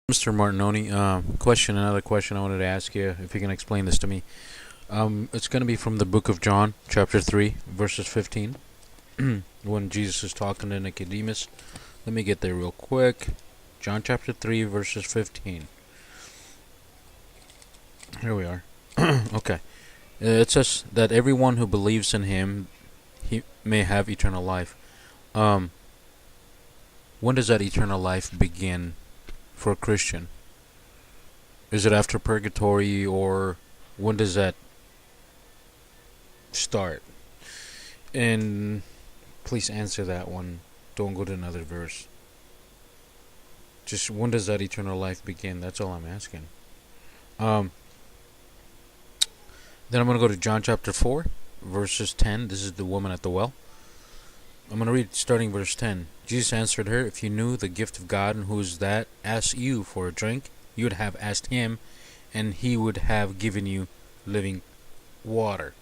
Mr. Martinoni, another question I wanted to ask you, if you can explain this to me. It's going to be from the book of John, chapter 3, verses 15, when Jesus is talking to Nicodemus. Let me get there real quick. John chapter 3, verses 15. Here we are. Okay. It says that everyone who believes in him, he may have eternal life. When does that eternal life begin for a Christian? Is it after purgatory, or when does that start? And please answer that one. Don't go to another verse. Just when does that eternal life begin? That's all I'm asking. Um, then I'm going to go to John chapter 4, verses 10. This is the woman at the well. I'm going to read starting verse 10. Jesus answered her, "If you knew the gift of God and who is that asks you for a drink, you would have asked him, and he would have given you living water."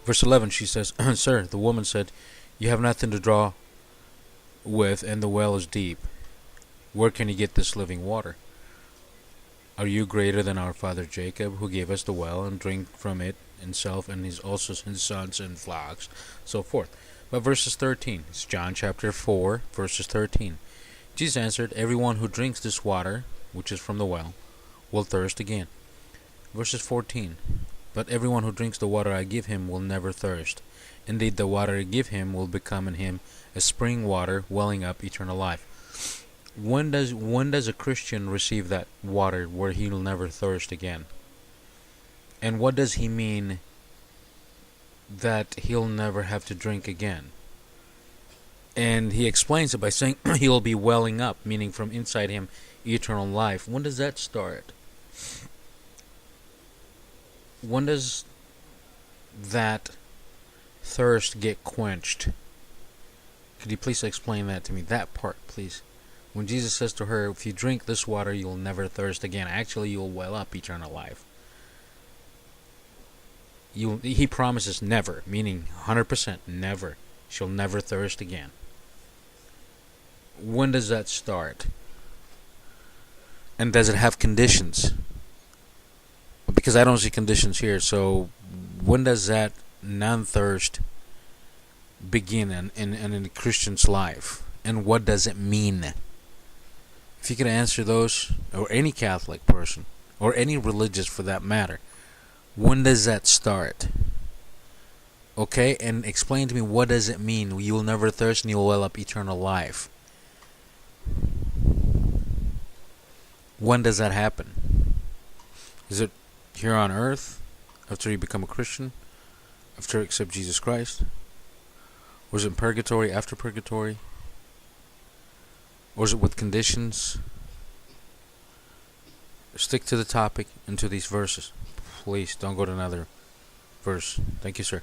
Verse 11, she says, "Sir," the woman said, "you have nothing to draw with, and the well is deep. Where can you get this living water? Are you greater than our father Jacob, who gave us the well and drink from it himself and his sons and flocks?" So forth. But verses 13, it's John chapter 4, verses 13. Jesus answered, "Everyone who drinks this water, which is from the well, will thirst again." Verses 14, "But everyone who drinks the water I give him will never thirst. Indeed, the water I give him will become in him a spring water welling up eternal life." When does a Christian receive that water where he'll never thirst again? And what does he mean that he'll never have to drink again? And he explains it by saying he'll be welling up, meaning from inside him eternal life. When does that start? When does that thirst get quenched? Could you please explain that to me? That part, please. When Jesus says to her, "If you drink this water, you'll never thirst again." Actually, you'll well up eternal life. He promises never, meaning 100% never. She'll never thirst again. When does that start? And does it have conditions? Because I don't see conditions here. So when does that non-thirst begin in a Christian's life? And what does it mean? If you could answer those, or any Catholic person, or any religious for that matter, when does that start? Okay, and explain to me, what does it mean? You will never thirst and you will well up eternal life. When does that happen? Is it here on earth, after you become a Christian, after you accept Jesus Christ? Or is it in purgatory, after purgatory? Or is it with conditions? Stick to the topic and to these verses. Please don't go to another verse. Thank you, sir.